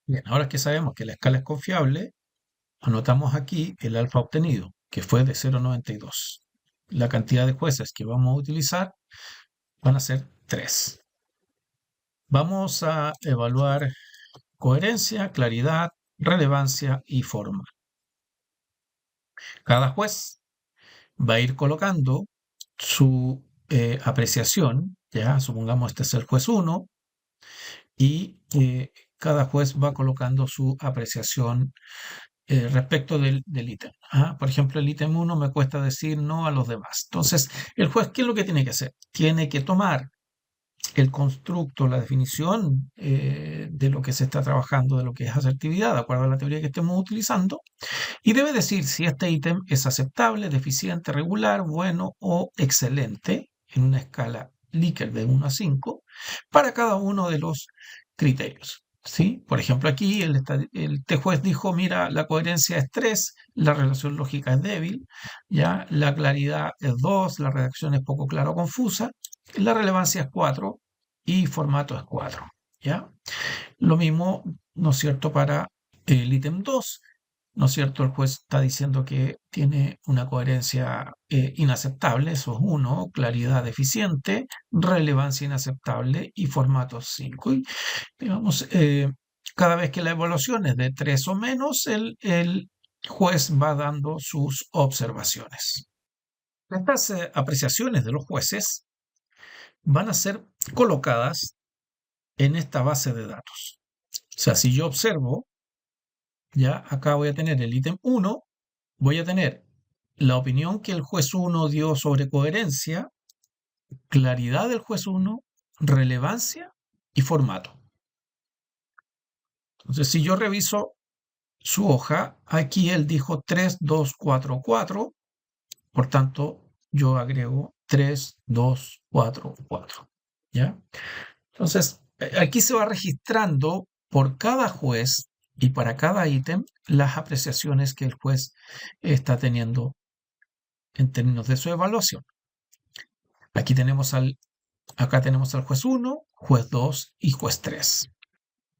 Bien, ahora que sabemos que la escala es confiable, anotamos aquí el alfa obtenido, que fue de 0,92. La cantidad de jueces que vamos a utilizar van a ser 3. Vamos a evaluar coherencia, claridad, relevancia y forma. Cada juez va a ir colocando su apreciación, ya supongamos este es el juez 1, y cada juez va colocando su apreciación respecto del ítem. Por ejemplo, el ítem 1 me cuesta decir no a los demás. Entonces, el juez, ¿qué es lo que tiene que hacer? Tiene que tomar el constructo, la definición de lo que se está trabajando, de lo que es asertividad, de acuerdo a la teoría que estemos utilizando, y debe decir si este ítem es aceptable, deficiente, regular, bueno o excelente en una escala Likert de 1 a 5 para cada uno de los criterios. ¿Sí? Por ejemplo, aquí el juez dijo, mira, la coherencia es 3, la relación lógica es débil, ¿ya? La claridad es 2, la redacción es poco clara o confusa, la relevancia es 4 y formato es 4. ¿Ya? Lo mismo, ¿no es cierto?, para el ítem 2, ¿no es cierto? El juez está diciendo que tiene una coherencia inaceptable, eso es 1, claridad deficiente, relevancia inaceptable y formato 5. Y, digamos, cada vez que la evaluación es de 3 o menos, el juez va dando sus observaciones. Estas apreciaciones de los jueces van a ser colocadas en esta base de datos. O sea, si yo observo, ya acá voy a tener el ítem 1, voy a tener la opinión que el juez 1 dio sobre coherencia, claridad del juez 1, relevancia y formato. Entonces, si yo reviso su hoja, aquí él dijo 3, 2, 4, 4, por tanto, yo agrego 3, 2, 4, 4. ¿Ya? Entonces, aquí se va registrando por cada juez y para cada ítem las apreciaciones que el juez está teniendo en términos de su evaluación. Aquí acá tenemos al juez 1, juez 2 y juez 3.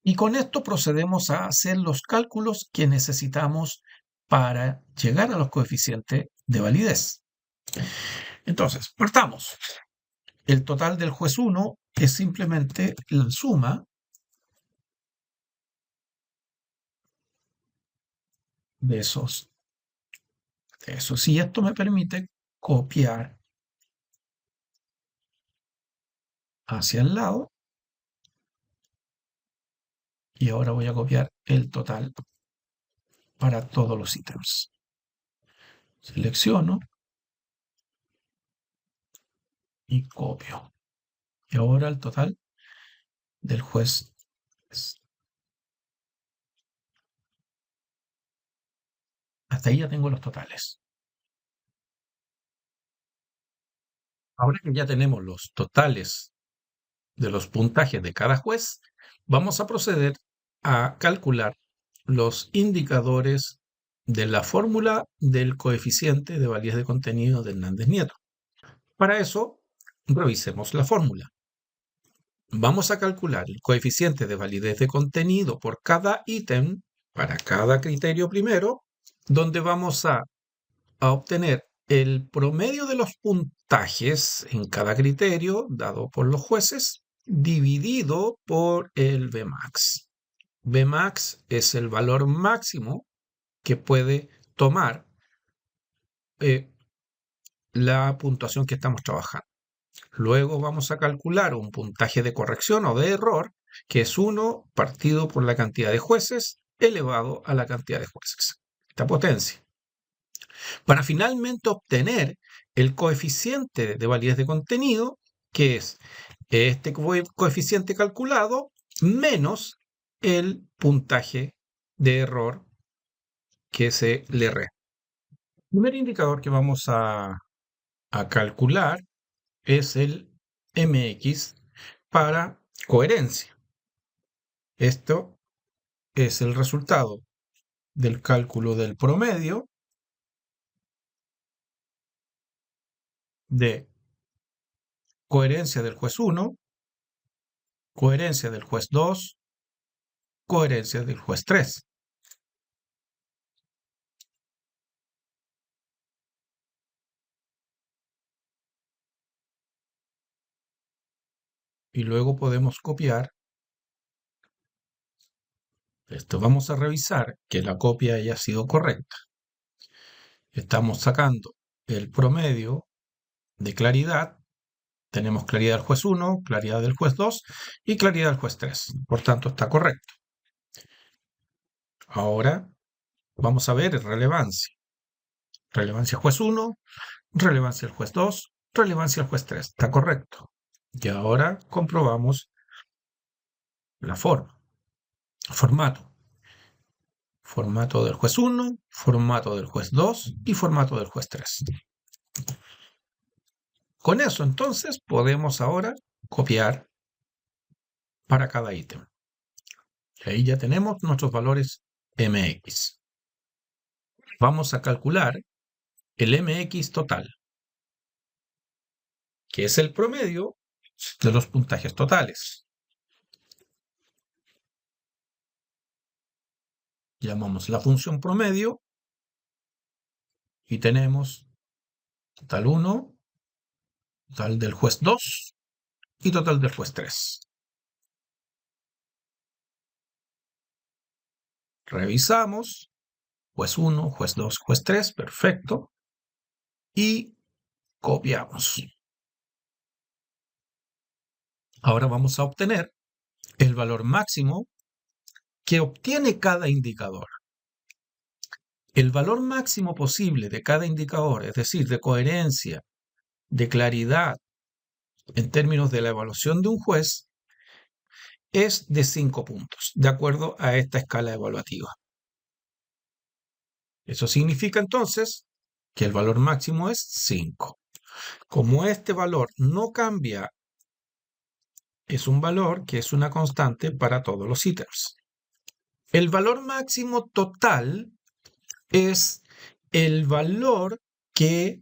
Y con esto procedemos a hacer los cálculos que necesitamos para llegar a los coeficientes de validez. Entonces, partamos. El total del juez 1 es simplemente la suma de esos. Y esto me permite copiar hacia el lado. Y ahora voy a copiar el total para todos los ítems. Selecciono y copio. Y ahora el total del juez. Hasta ahí ya tengo los totales. Ahora que ya tenemos los totales de los puntajes de cada juez, vamos a proceder a calcular los indicadores de la fórmula del coeficiente de validez de contenido de Hernández Nieto. Para eso, revisemos la fórmula. Vamos a calcular el coeficiente de validez de contenido por cada ítem para cada criterio primero, donde vamos a obtener el promedio de los puntajes en cada criterio dado por los jueces dividido por el Vmax. Vmax es el valor máximo que puede tomar la puntuación que estamos trabajando. Luego vamos a calcular un puntaje de corrección o de error, que es 1 partido por la cantidad de jueces elevado a la cantidad de jueces. Esta potencia. Para finalmente obtener el coeficiente de validez de contenido, que es este coeficiente calculado menos el puntaje de error que se le resta. El primer indicador que vamos a calcular es el MX para coherencia. Esto es el resultado del cálculo del promedio de coherencia del juez 1, coherencia del juez 2, coherencia del juez 3. Y luego podemos copiar esto. Vamos a revisar que la copia haya sido correcta. Estamos sacando el promedio de claridad. Tenemos claridad del juez 1, claridad del juez 2 y claridad del juez 3. Por tanto, está correcto. Ahora vamos a ver relevancia. Relevancia juez 1, relevancia del juez 2, relevancia del juez 3. Está correcto. Y ahora comprobamos la forma. Formato. Formato del juez 1, formato del juez 2 y formato del juez 3. Con eso entonces podemos ahora copiar para cada ítem. Y ahí ya tenemos nuestros valores MX. Vamos a calcular el MX total, que es el promedio de los puntajes totales. Llamamos la función promedio y tenemos total 1, total del juez 2 y total del juez 3. Revisamos, juez 1, juez 2, juez 3, perfecto. Y copiamos. Ahora vamos a obtener el valor máximo que obtiene cada indicador. El valor máximo posible de cada indicador, es decir, de coherencia, de claridad, en términos de la evaluación de un juez, es de 5 puntos, de acuerdo a esta escala evaluativa. Eso significa entonces que el valor máximo es 5. Como este valor no cambia, es un valor que es una constante para todos los ítems. El valor máximo total es el valor que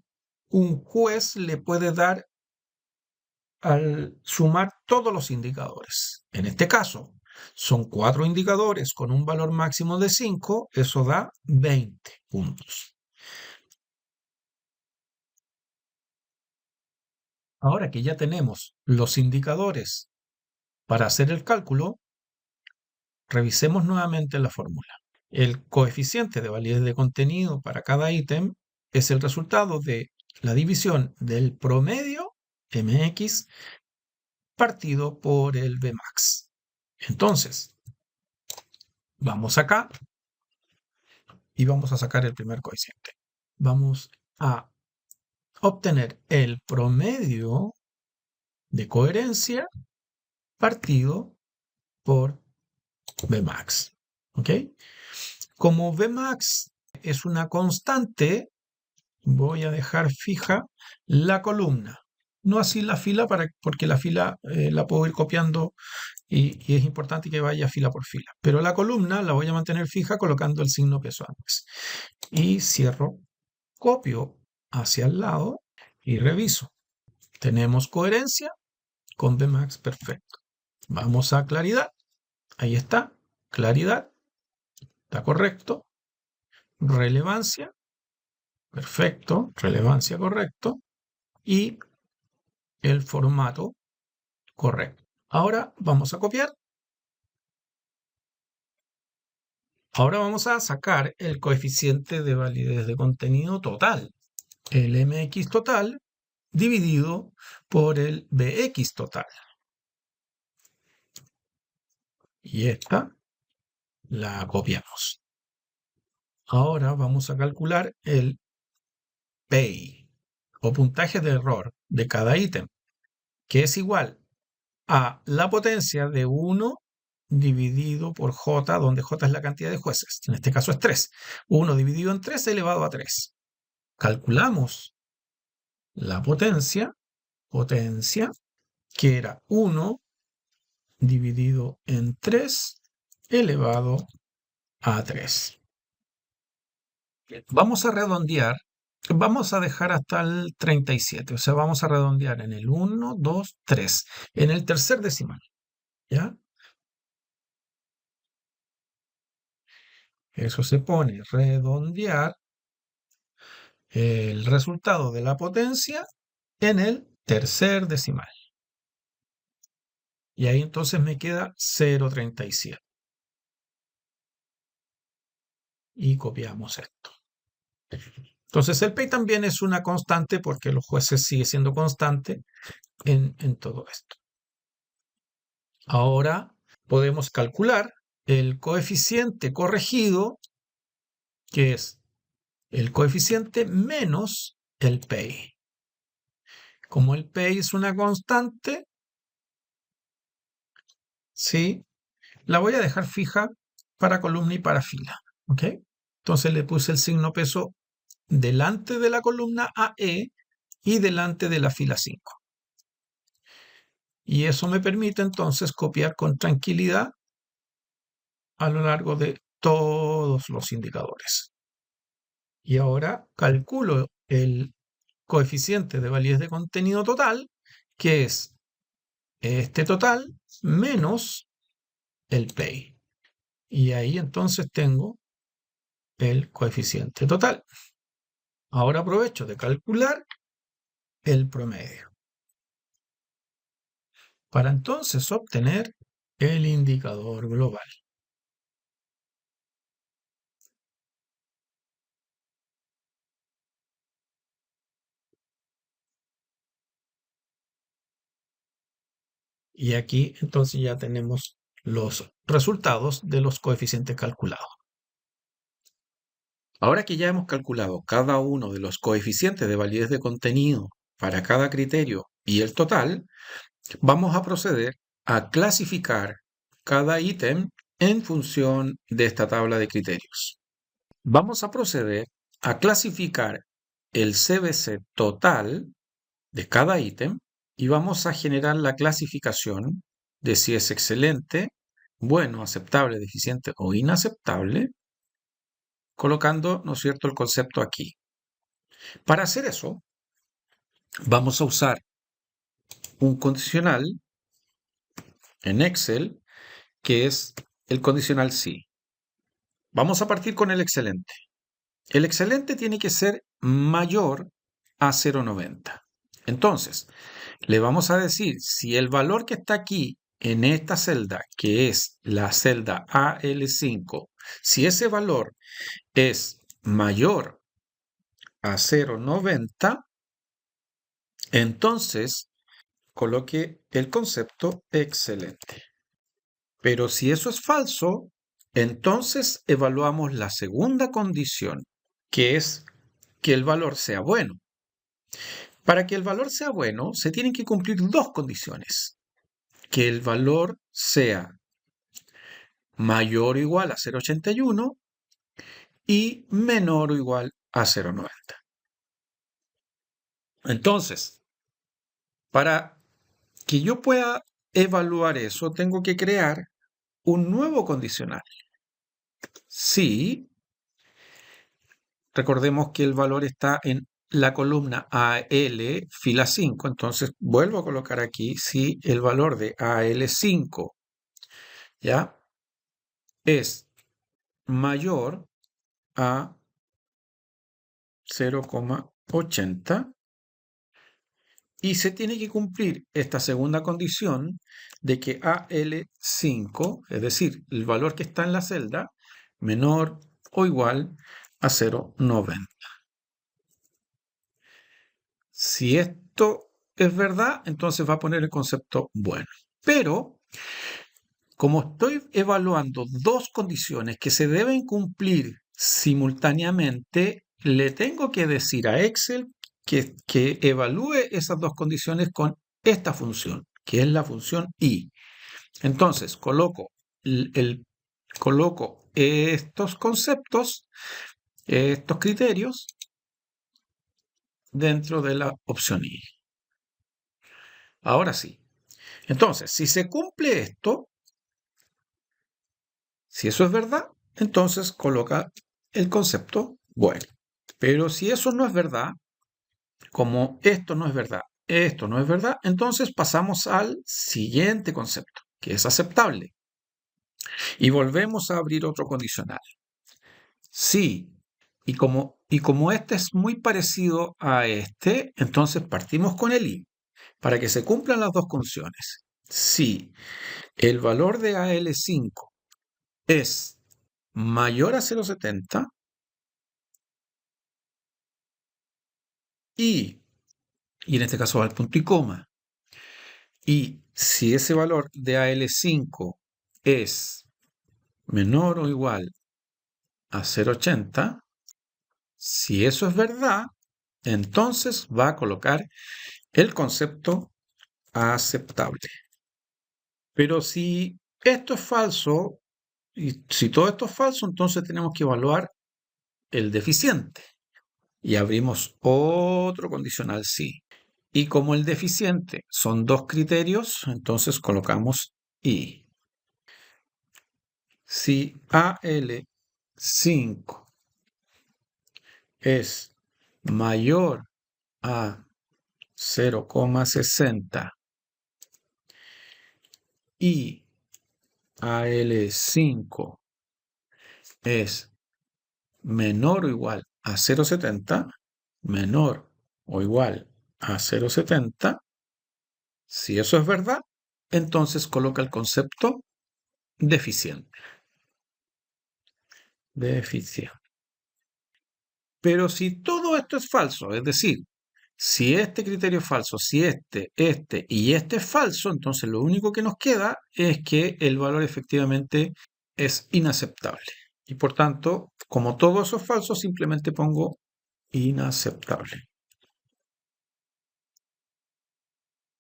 un juez le puede dar al sumar todos los indicadores. En este caso, son 4 indicadores con un valor máximo de 5, eso da 20 puntos. Ahora que ya tenemos los indicadores para hacer el cálculo, revisemos nuevamente la fórmula. El coeficiente de validez de contenido para cada ítem es el resultado de la división del promedio MX partido por el Vmax. Entonces, vamos acá y vamos a sacar el primer coeficiente. Vamos a obtener el promedio de coherencia partido por Vmax. ¿Ok? Como Vmax es una constante, voy a dejar fija la columna. No así la fila, porque la fila la puedo ir copiando y es importante que vaya fila por fila. Pero la columna la voy a mantener fija colocando el signo peso antes. Y cierro, copio hacia el lado y reviso. Tenemos coherencia con Vmax perfecto. Vamos a claridad. Ahí está, claridad. Está correcto. Relevancia. Perfecto. Relevancia correcto. Y el formato correcto. Ahora vamos a copiar. Ahora vamos a sacar el coeficiente de validez de contenido total. El MX total dividido por el BX total. Y esta la copiamos. Ahora vamos a calcular el PEI o puntaje de error de cada ítem, que es igual a la potencia de 1 dividido por J, donde J es la cantidad de jueces. En este caso es 3. 1 dividido en 3 elevado a 3. Calculamos la potencia, que era 1 dividido en 3 elevado a 3. Vamos a redondear, vamos a dejar hasta el 37, o sea, vamos a redondear en el 1, 2, 3, en el tercer decimal, ¿ya? Eso se pone redondear el resultado de la potencia en el tercer decimal. Y ahí entonces me queda 0,37. Y copiamos esto. Entonces el P también es una constante porque los jueces sigue siendo constante en todo esto. Ahora podemos calcular el coeficiente corregido, que es el coeficiente menos el PI. Como el PI es una constante, ¿sí? La voy a dejar fija para columna y para fila. ¿Ok? Entonces le puse el signo peso delante de la columna AE y delante de la fila 5. Y eso me permite entonces copiar con tranquilidad a lo largo de todos los indicadores. Y ahora calculo el coeficiente de validez de contenido total, que es este total menos el PEI. Y ahí entonces tengo el coeficiente total. Ahora aprovecho de calcular el promedio para entonces obtener el indicador global. Y aquí entonces ya tenemos los resultados de los coeficientes calculados. Ahora que ya hemos calculado cada uno de los coeficientes de validez de contenido para cada criterio y el total, vamos a proceder a clasificar cada ítem en función de esta tabla de criterios. Vamos a proceder a clasificar el CBC total de cada ítem y vamos a generar la clasificación de si es excelente, bueno, aceptable, deficiente o inaceptable, colocando, ¿no es cierto?, el concepto aquí. Para hacer eso, vamos a usar un condicional en Excel que es el condicional si. Vamos a partir con el excelente. El excelente tiene que ser mayor a 0,90. Entonces, le vamos a decir si el valor que está aquí en esta celda, que es la celda AL5, si ese valor es mayor a 0,90, entonces coloque el concepto excelente. Pero si eso es falso, entonces evaluamos la segunda condición, que es que el valor sea bueno. Para que el valor sea bueno, se tienen que cumplir dos condiciones. Que el valor sea mayor o igual a 0,81 y menor o igual a 0,90. Entonces, para que yo pueda evaluar eso, tengo que crear un nuevo condicional. Si recordemos que el valor está en la columna AL, fila 5, entonces vuelvo a colocar aquí si el valor de AL5 ¿ya? Es mayor a 0,80 y se tiene que cumplir esta segunda condición de que AL5, es decir, el valor que está en la celda, menor o igual a 0,90. Si esto es verdad, entonces va a poner el concepto bueno. Pero, como estoy evaluando dos condiciones que se deben cumplir simultáneamente, le tengo que decir a Excel que evalúe esas dos condiciones con esta función, que es la función i. Entonces, coloco estos conceptos, estos criterios, dentro de la opción i. Ahora sí. Entonces, si se cumple esto, si eso es verdad, entonces coloca el concepto bueno. Pero si eso no es verdad, como esto no es verdad, esto no es verdad, entonces pasamos al siguiente concepto, que es aceptable. Y volvemos a abrir otro condicional. Sí. Y como este es muy parecido a este, entonces partimos con el I, para que se cumplan las dos condiciones. Si el valor de AL5 es mayor a 0,70 y, y en este caso va al punto y coma, y si ese valor de AL5 es menor o igual a 0,80, si eso es verdad, entonces va a colocar el concepto aceptable. Pero si esto es falso, y si todo esto es falso, entonces tenemos que evaluar el deficiente. Y abrimos otro condicional sí. Y como el deficiente son dos criterios, entonces colocamos I. Si AL5 es mayor a 0,60 y AL5 es menor o igual a 0,70, menor o igual a 0,70, si eso es verdad, entonces coloca el concepto deficiente. Deficiente. Pero si todo esto es falso, es decir, si este criterio es falso, si este y este es falso, entonces lo único que nos queda es que el valor efectivamente es inaceptable. Y por tanto, como todo eso es falso, simplemente pongo inaceptable.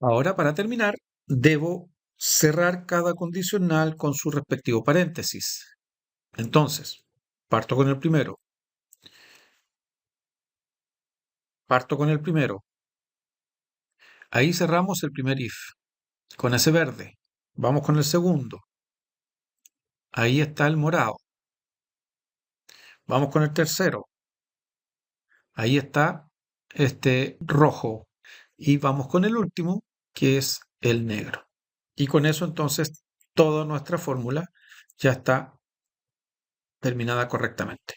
Ahora, para terminar, debo cerrar cada condicional con su respectivo paréntesis. Entonces, parto con el primero. Parto con el primero. Ahí cerramos el primer if, con ese verde. Vamos con el segundo. Ahí está el morado. Vamos con el tercero. Ahí está este rojo. Y vamos con el último, que es el negro. Y con eso entonces toda nuestra fórmula ya está terminada correctamente.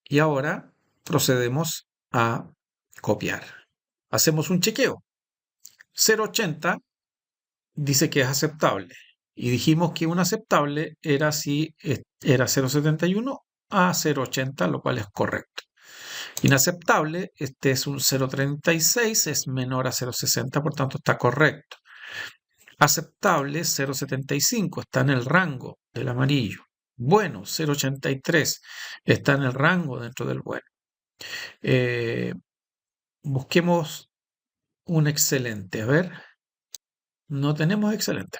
Y ahora procedemos a copiar. Hacemos un chequeo. 0,80 dice que es aceptable. Y dijimos que un aceptable era si era 0,71 a 0,80, lo cual es correcto. Inaceptable, este es un 0,36, es menor a 0,60, por tanto está correcto. Aceptable, 0,75, está en el rango del amarillo. Bueno, 0,83, está en el rango dentro del bueno. Busquemos un excelente. A ver, no tenemos excelente.